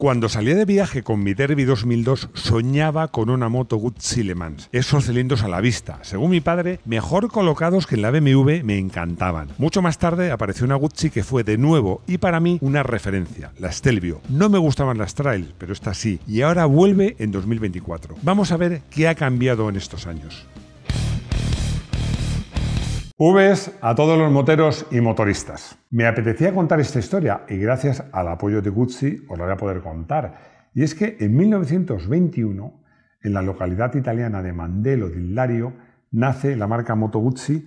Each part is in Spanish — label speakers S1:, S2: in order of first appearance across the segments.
S1: Cuando salía de viaje con mi Derby 2002, soñaba con una moto Guzzi Le Mans. Esos cilindros a la vista, según mi padre, mejor colocados que en la BMW, me encantaban. Mucho más tarde apareció una Guzzi que fue de nuevo y para mí una referencia, la Stelvio. No me gustaban las Trail, pero esta sí, y ahora vuelve en 2024. Vamos a ver qué ha cambiado en estos años. Vs a todos los moteros y motoristas. Me apetecía contar esta historia y gracias al apoyo de Guzzi os la voy a poder contar. Y es que en 1921, en la localidad italiana de Mandello di Lario, nace la marca Moto Guzzi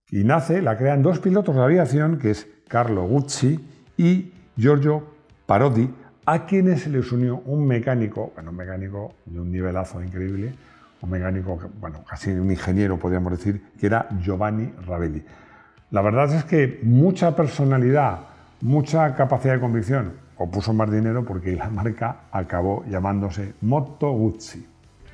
S1: y la crean dos pilotos de aviación, que es Carlo Guzzi y Giorgio Parodi, a quienes se les unió un mecánico de un nivelazo increíble, un mecánico, casi un ingeniero podríamos decir, que era Giovanni Ravelli. La verdad es que mucha personalidad, mucha capacidad de convicción, o puso más dinero porque la marca acabó llamándose Moto Guzzi.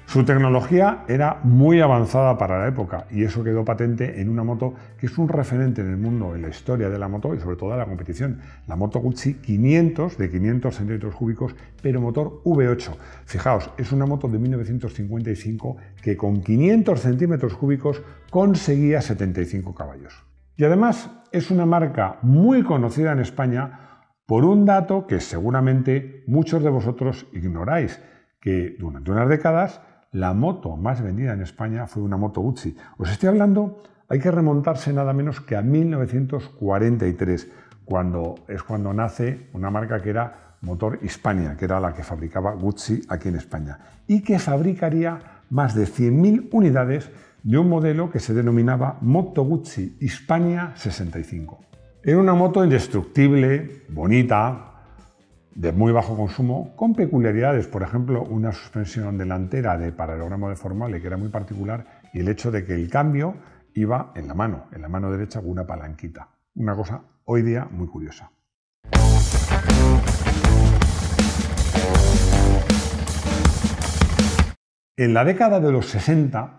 S1: Su tecnología era muy avanzada para la época y eso quedó patente en una moto que es un referente en el mundo, en la historia de la moto y sobre todo de la competición. La Moto Guzzi 500 de 500 centímetros cúbicos, pero motor V8. Fijaos, es una moto de 1955 que con 500 centímetros cúbicos conseguía 75 caballos. Y además es una marca muy conocida en España por un dato que seguramente muchos de vosotros ignoráis, que durante unas décadas la moto más vendida en España fue una Moto Guzzi. Os estoy hablando, hay que remontarse nada menos que a 1943, cuando nace una marca que era Motor Hispania, que era la que fabricaba Guzzi aquí en España, y que fabricaría más de 100.000 unidades de un modelo que se denominaba Moto Guzzi Hispania 65. Era una moto indestructible, bonita, de muy bajo consumo, con peculiaridades, por ejemplo, una suspensión delantera de paralelogramo deformable que era muy particular y el hecho de que el cambio iba en la mano derecha con una palanquita. Una cosa hoy día muy curiosa. En la década de los 60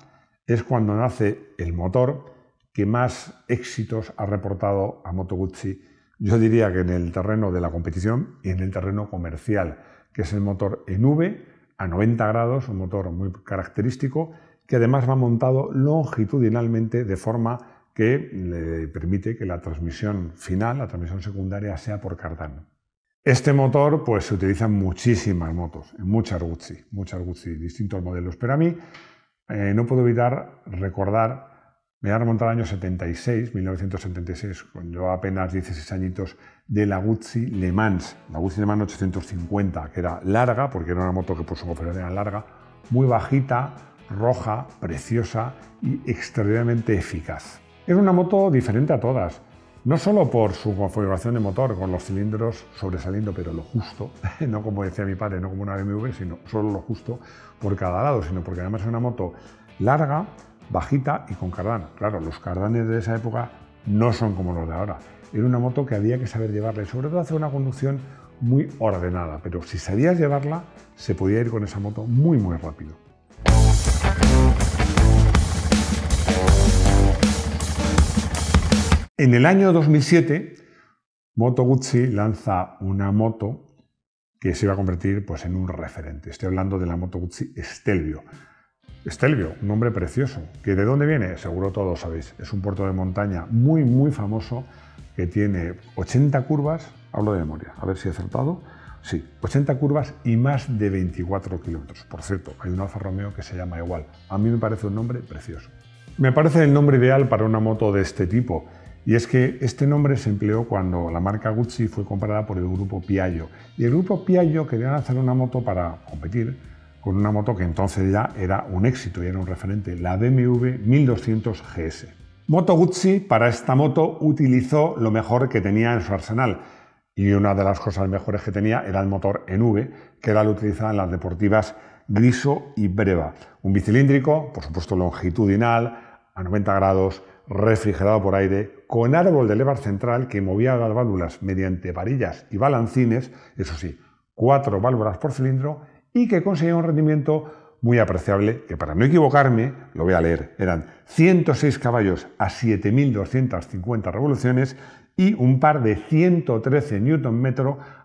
S1: es cuando nace el motor que más éxitos ha reportado a Moto Guzzi. Yo diría que en el terreno de la competición y en el terreno comercial, que es el motor en V a 90 grados, un motor muy característico, que además va montado longitudinalmente de forma que le permite que la transmisión final, la transmisión secundaria, sea por cardán. Este motor pues, se utiliza en muchísimas motos, en muchas Guzzi, distintos modelos, pero a mí no puedo evitar recordar. Me voy a remontar al año 1976, cuando yo apenas 16 añitos, de la Guzzi Le Mans, la Guzzi Le Mans 850, que era larga, porque era una moto que por su configuración era larga, muy bajita, roja, preciosa y extraordinariamente eficaz. Era una moto diferente a todas, no solo por su configuración de motor, con los cilindros sobresaliendo, pero lo justo, no como decía mi padre, no como una BMW, sino solo lo justo por cada lado, sino porque además es una moto larga, bajita y con cardán. Claro, los cardanes de esa época no son como los de ahora. Era una moto que había que saber llevarla y sobre todo hacer una conducción muy ordenada, pero si sabías llevarla, se podía ir con esa moto muy rápido. En el año 2007, Moto Guzzi lanza una moto que se iba a convertir pues, en un referente. Estoy hablando de la Moto Guzzi Stelvio. Stelvio, un nombre precioso. ¿Que de dónde viene? Seguro todos sabéis. Es un puerto de montaña muy famoso que tiene 80 curvas, hablo de memoria, a ver si he acertado. Sí, 80 curvas y más de 24 kilómetros. Por cierto, hay un Alfa Romeo que se llama igual. A mí me parece un nombre precioso. Me parece el nombre ideal para una moto de este tipo. Y es que este nombre se empleó cuando la marca Guzzi fue comprada por el grupo Piaggio. Y el grupo Piaggio quería hacer una moto para competir con una moto que entonces ya era un éxito y era un referente, la BMW 1200 GS. Moto Guzzi para esta moto utilizó lo mejor que tenía en su arsenal y una de las cosas mejores que tenía era el motor en V, que era el utilizado en las deportivas Griso y Breva. Un bicilíndrico, por supuesto longitudinal, a 90 grados, refrigerado por aire, con árbol de levar central que movía las válvulas mediante varillas y balancines, eso sí, 4 válvulas por cilindro, y que conseguía un rendimiento muy apreciable, que para no equivocarme, lo voy a leer, eran 106 caballos a 7.250 revoluciones y un par de 113 Nm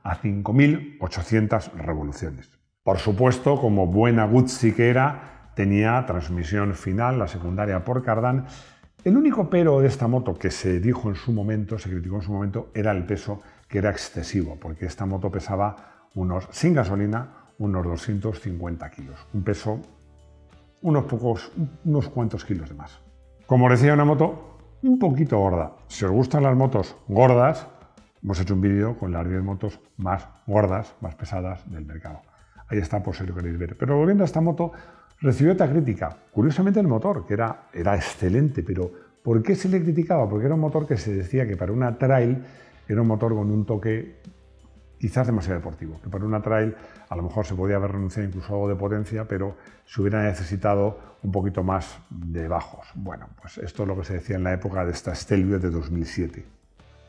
S1: a 5.800 revoluciones. Por supuesto, como buena Guzzi que era, tenía transmisión final, la secundaria por cardán. El único pero de esta moto que se dijo en su momento, se criticó en su momento, era el peso, que era excesivo, porque esta moto pesaba sin gasolina, unos 250 kilos. Un peso, unos cuantos kilos de más. Como decía, una moto un poquito gorda. Si os gustan las motos gordas, hemos hecho un vídeo con las 10 motos más gordas, más pesadas del mercado. Ahí está por si lo queréis ver. Pero volviendo a esta moto, recibió esta crítica. Curiosamente el motor, que era excelente, pero ¿por qué se le criticaba? Porque era un motor que se decía que para una trail era un motor con un toque quizás demasiado deportivo, que para una trail a lo mejor se podía haber renunciado incluso a algo de potencia, pero se hubiera necesitado un poquito más de bajos. Bueno, pues esto es lo que se decía en la época de esta Stelvio de 2007.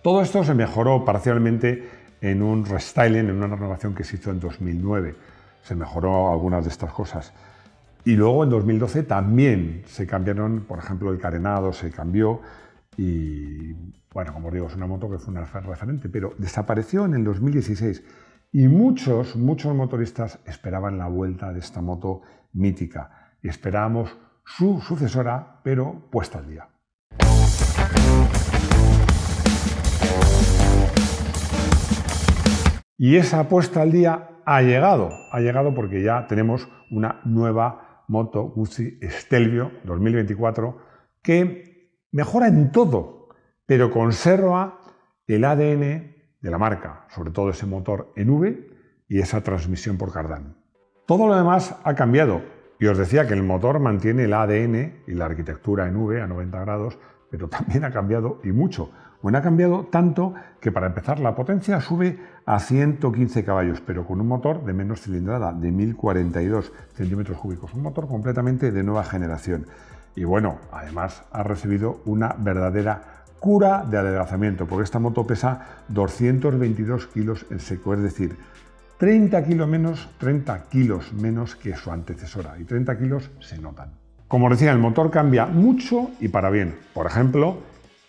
S1: Todo esto se mejoró parcialmente en un restyling, en una renovación que se hizo en 2009. Se mejoró algunas de estas cosas. Y luego en 2012 también se cambiaron, por ejemplo, el carenado se cambió y, bueno, como os digo, es una moto que fue una referente, pero desapareció en el 2016 y muchos motoristas esperaban la vuelta de esta moto mítica y esperábamos su sucesora, pero puesta al día. Y esa puesta al día ha llegado porque ya tenemos una nueva moto Guzzi Stelvio 2024 que mejora en todo, pero conserva el ADN de la marca, sobre todo ese motor en V y esa transmisión por cardán. Todo lo demás ha cambiado y os decía que el motor mantiene el ADN y la arquitectura en V a 90 grados, pero también ha cambiado y mucho. Bueno, ha cambiado tanto que para empezar la potencia sube a 115 caballos, pero con un motor de menos cilindrada, de 1042 centímetros cúbicos, un motor completamente de nueva generación. Y bueno, además ha recibido una verdadera cura de adelgazamiento, porque esta moto pesa 222 kilos en seco, es decir, 30 kilos menos que su antecesora, y 30 kilos se notan. Como os decía, el motor cambia mucho y para bien. Por ejemplo,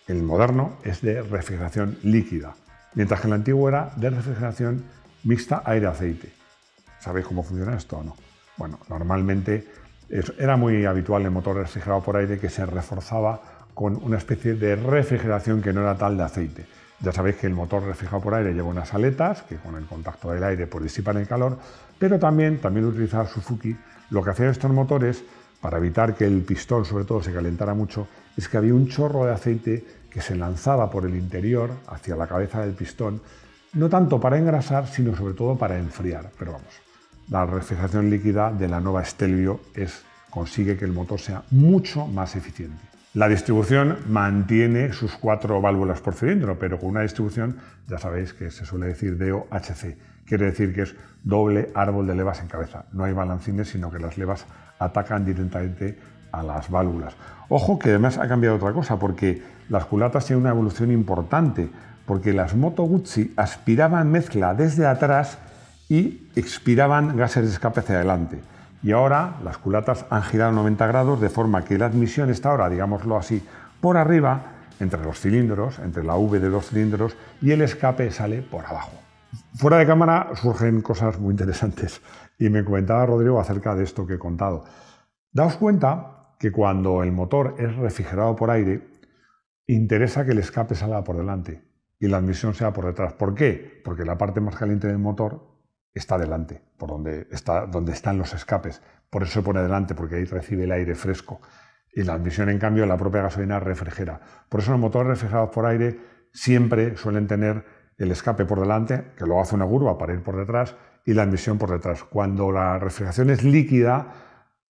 S1: el moderno es de refrigeración líquida, mientras que el antiguo era de refrigeración mixta aire-aceite. ¿Sabéis cómo funciona esto o no? Bueno, normalmente era muy habitual el motor refrigerado por aire que se reforzaba con una especie de refrigeración que no era tal de aceite. Ya sabéis que el motor refrigerado por aire lleva unas aletas que con el contacto del aire pues disipan el calor, pero también utilizaba Suzuki. Lo que hacían estos motores, para evitar que el pistón sobre todo se calentara mucho, es que había un chorro de aceite que se lanzaba por el interior hacia la cabeza del pistón, no tanto para engrasar, sino sobre todo para enfriar. Pero vamos, la refrigeración líquida de la nueva Stelvio consigue que el motor sea mucho más eficiente. La distribución mantiene sus 4 válvulas por cilindro, pero con una distribución, ya sabéis que se suele decir DOHC. Quiere decir que es doble árbol de levas en cabeza. No hay balancines, sino que las levas atacan directamente a las válvulas. Ojo que además ha cambiado otra cosa, porque las culatas tienen una evolución importante, porque las Moto Guzzi aspiraban mezcla desde atrás y expiraban gases de escape hacia adelante. Y ahora las culatas han girado 90 grados de forma que la admisión está ahora, digámoslo así, por arriba, entre los cilindros, entre la V de 2 cilindros, y el escape sale por abajo. Fuera de cámara surgen cosas muy interesantes y me comentaba Rodrigo acerca de esto que he contado. Daos cuenta que cuando el motor es refrigerado por aire, interesa que el escape salga por delante y la admisión sea por detrás. ¿Por qué? Porque la parte más caliente del motor está delante, donde están los escapes. Por eso se pone delante, porque ahí recibe el aire fresco. Y la admisión, en cambio, la propia gasolina refrigera. Por eso los motores refrigerados por aire siempre suelen tener el escape por delante, que luego hace una curva para ir por detrás, y la admisión por detrás. Cuando la refrigeración es líquida,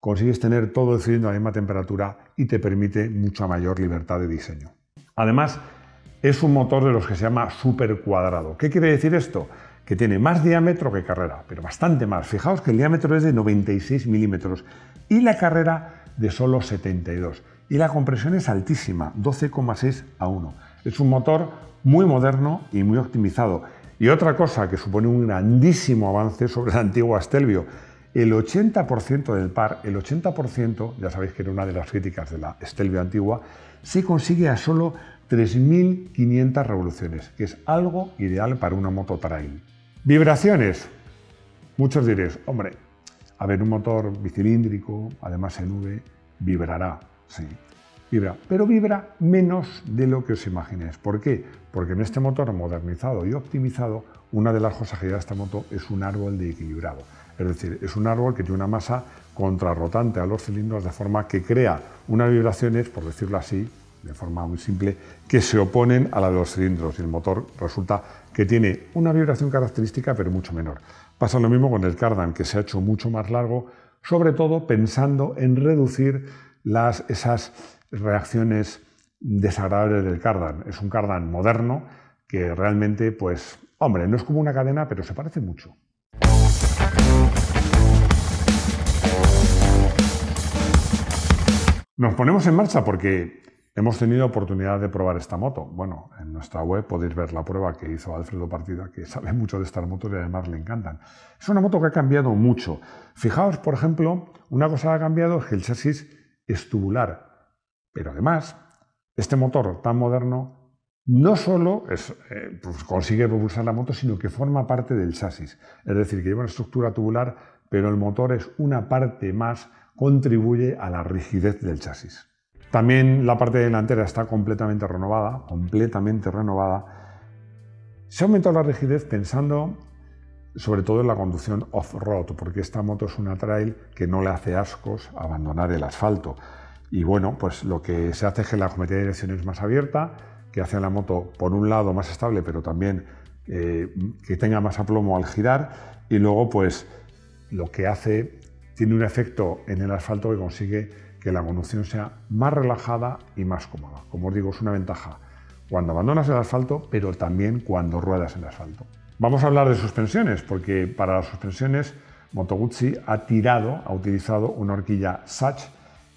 S1: consigues tener todo el cilindro a la misma temperatura y te permite mucha mayor libertad de diseño. Además, es un motor de los que se llama super cuadrado. ¿Qué quiere decir esto? Que tiene más diámetro que carrera, pero bastante más. Fijaos que el diámetro es de 96 milímetros y la carrera de solo 72. Y la compresión es altísima, 12,6 a 1. Es un motor muy moderno y muy optimizado. Y otra cosa que supone un grandísimo avance sobre la antigua Stelvio, el 80% del par, el 80%, ya sabéis que era una de las críticas de la Stelvio antigua, se consigue a solo 3.500 revoluciones, que es algo ideal para una moto trail. Vibraciones. Muchos diréis, hombre, a ver, un motor bicilíndrico, además en V, vibrará, sí, vibra, pero vibra menos de lo que os imaginéis. ¿Por qué? Porque en este motor modernizado y optimizado, una de las cosas que lleva esta moto es un árbol de equilibrado. Es decir, es un árbol que tiene una masa contrarrotante a los cilindros de forma que crea unas vibraciones, por decirlo así, de forma muy simple, que se oponen a la de los cilindros y el motor resulta que tiene una vibración característica pero mucho menor. Pasa lo mismo con el cardan, que se ha hecho mucho más largo, sobre todo pensando en reducir esas reacciones desagradables del cardan. Es un cardan moderno que realmente, pues, hombre, no es como una cadena, pero se parece mucho. Nos ponemos en marcha porque hemos tenido oportunidad de probar esta moto. Bueno, en nuestra web podéis ver la prueba que hizo Alfredo Partida, que sabe mucho de estas motos y además le encantan. Es una moto que ha cambiado mucho. Fijaos, por ejemplo, una cosa que ha cambiado es que el chasis es tubular, pero además este motor tan moderno no solo pues consigue propulsar la moto, sino que forma parte del chasis. Es decir, que lleva una estructura tubular, pero el motor es una parte más, contribuye a la rigidez del chasis. También la parte delantera está completamente renovada. Se ha aumentado la rigidez pensando sobre todo en la conducción off-road, porque esta moto es una trail que no le hace ascos abandonar el asfalto. Y bueno, pues lo que se hace es que la geometría de dirección es más abierta, que hace a la moto, por un lado, más estable, pero también que tenga más aplomo al girar, y luego, pues, lo que hace, tiene un efecto en el asfalto que consigue que la conducción sea más relajada y más cómoda. Como os digo, es una ventaja cuando abandonas el asfalto, pero también cuando ruedas en el asfalto. Vamos a hablar de suspensiones, porque para las suspensiones Moto Guzzi ha utilizado una horquilla Sachs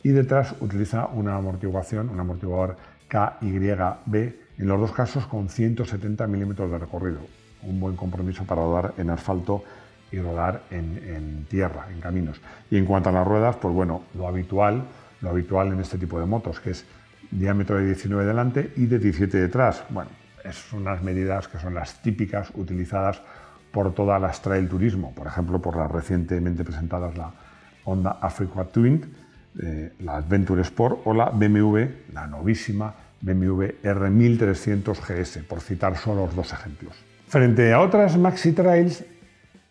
S1: y detrás utiliza un amortiguador KYB, en los dos casos con 170 milímetros de recorrido. Un buen compromiso para rodar en asfalto y rodar en tierra, en caminos. Y en cuanto a las ruedas, pues bueno, lo habitual en este tipo de motos, que es diámetro de 19 delante y de 17 detrás. Bueno, son unas medidas que son las típicas utilizadas por todas las trail turismo, por ejemplo, por las recientemente presentadas la Honda Africa Twin, la Adventure Sport o la BMW, la novísima BMW R1300 GS, por citar solo los dos ejemplos. Frente a otras maxi trails,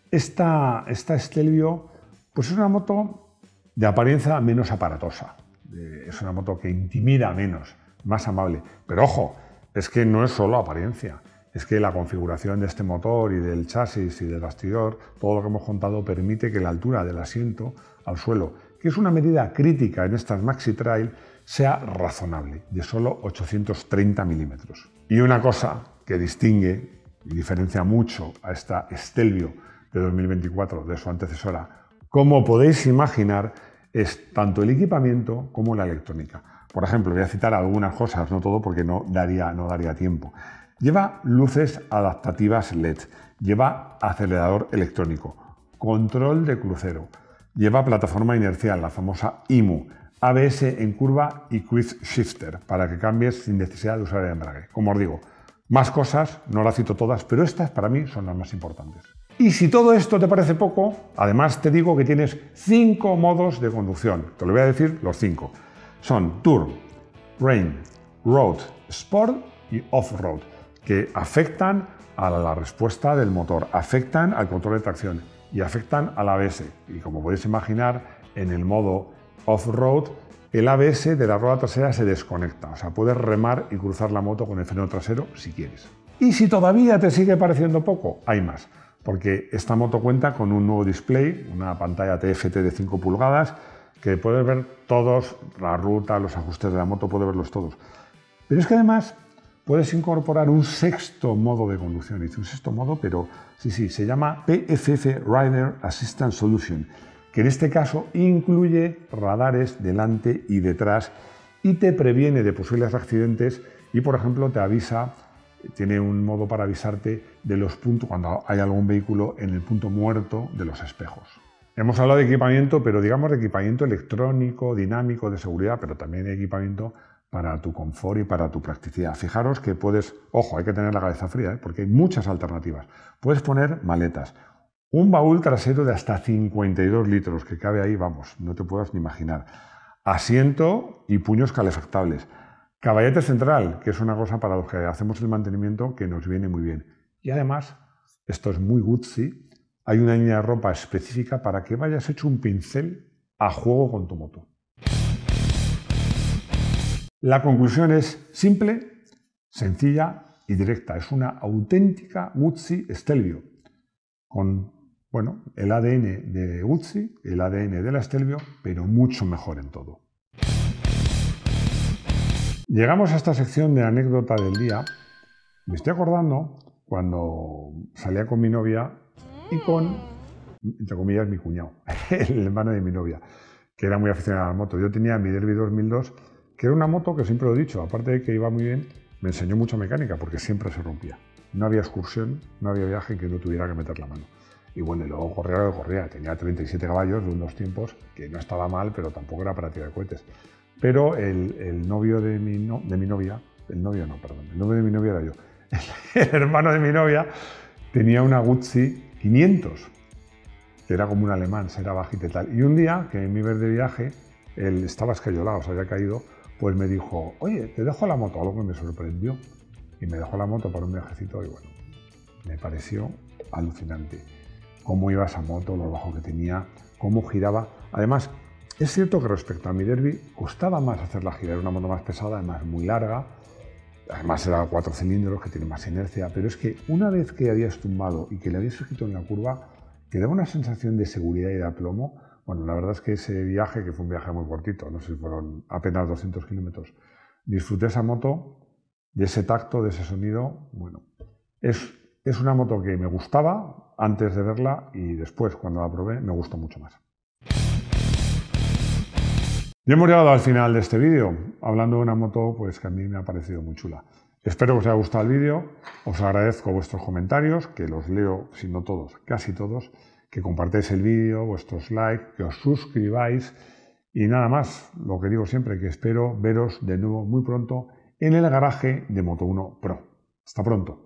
S1: esta Stelvio pues es una moto de apariencia menos aparatosa, es una moto que intimida menos, más amable, pero ojo, es que no es solo apariencia, es que la configuración de este motor y del chasis y del bastidor, todo lo que hemos contado permite que la altura del asiento al suelo, que es una medida crítica en estas maxi trail, sea razonable, de solo 830 milímetros. Y una cosa que distingue y diferencia mucho a esta Stelvio de 2024 de su antecesora, como podéis imaginar, es tanto el equipamiento como la electrónica. Por ejemplo, voy a citar algunas cosas, no todo porque no daría tiempo. Lleva luces adaptativas LED, lleva acelerador electrónico, control de crucero, lleva plataforma inercial, la famosa IMU, ABS en curva y Quick Shifter, para que cambies sin necesidad de usar el embrague. Como os digo, más cosas, no las cito todas, pero estas para mí son las más importantes. Y si todo esto te parece poco, además te digo que tienes 5 modos de conducción. Te lo voy a decir los 5. Son Tour, Rain, Road, Sport y Off-Road, que afectan a la respuesta del motor, afectan al control de tracción y afectan al ABS. Y como podéis imaginar, en el modo Off-Road, el ABS de la rueda trasera se desconecta. O sea, puedes remar y cruzar la moto con el freno trasero si quieres. Y si todavía te sigue pareciendo poco, hay más. Porque esta moto cuenta con un nuevo display, una pantalla TFT de 5 pulgadas, que puedes ver todos, la ruta, los ajustes de la moto, puedes verlos todos. Pero es que además puedes incorporar un sexto modo de conducción. Dice un sexto modo, pero sí, se llama PFF Rider Assistance Solution, que en este caso incluye radares delante y detrás y te previene de posibles accidentes y, por ejemplo, te avisa. Tiene un modo para avisarte de los puntos cuando hay algún vehículo en el punto muerto de los espejos. Hemos hablado de equipamiento, pero digamos de equipamiento electrónico, dinámico, de seguridad, pero también de equipamiento para tu confort y para tu practicidad. Fijaros que puedes, ojo, hay que tener la cabeza fría, porque hay muchas alternativas. Puedes poner maletas, un baúl trasero de hasta 52 litros que cabe ahí, vamos, no te puedas ni imaginar. Asiento y puños calefactables. Caballete central, que es una cosa para los que hacemos el mantenimiento que nos viene muy bien. Y además, esto es muy Guzzi, hay una línea de ropa específica para que vayas hecho un pincel a juego con tu moto. La conclusión es simple, sencilla y directa. Es una auténtica Guzzi Stelvio, con el ADN de Guzzi, el ADN de la Stelvio, pero mucho mejor en todo. Llegamos a esta sección de anécdota del día. Me estoy acordando cuando salía con mi novia y con, entre comillas, mi cuñado, el hermano de mi novia, que era muy aficionado a la moto. Yo tenía mi Derby 2002, que era una moto que siempre lo he dicho, aparte de que iba muy bien, me enseñó mucha mecánica porque siempre se rompía. No había excursión, no había viaje en que no tuviera que meter la mano. Y bueno, y luego corría lo que corría. Tenía 37 caballos de unos tiempos que no estaba mal, pero tampoco era para tirar cohetes. Pero el novio de mi novia, el novio de mi novia era yo. El hermano de mi novia tenía una Guzzi 500, que era como un alemán, era bajita y tal. Y un día, que me iba de viaje, él estaba escayolado, se había caído, pues me dijo, oye, te dejo la moto, algo que me sorprendió. Y me dejó la moto para un viajecito y bueno, me pareció alucinante. Cómo iba esa moto, lo bajo que tenía, cómo giraba. Además, es cierto que respecto a mi Derby costaba más hacerla girar, era una moto más pesada, además muy larga, además era 4 cilindros, que tiene más inercia, pero es que una vez que habías tumbado y que le habías escrito en la curva, te daba una sensación de seguridad y de aplomo. Bueno, la verdad es que ese viaje, que fue un viaje muy cortito, no sé si fueron apenas 200 kilómetros, disfruté esa moto, de ese tacto, de ese sonido. Bueno, es una moto que me gustaba antes de verla y después, cuando la probé, me gustó mucho más. Y hemos llegado al final de este vídeo, hablando de una moto pues, que a mí me ha parecido muy chula. Espero que os haya gustado el vídeo, os agradezco vuestros comentarios, que los leo, si no todos, casi todos, que compartáis el vídeo, vuestros likes, que os suscribáis y nada más, lo que digo siempre, que espero veros de nuevo muy pronto en el garaje de Moto1 Pro. Hasta pronto.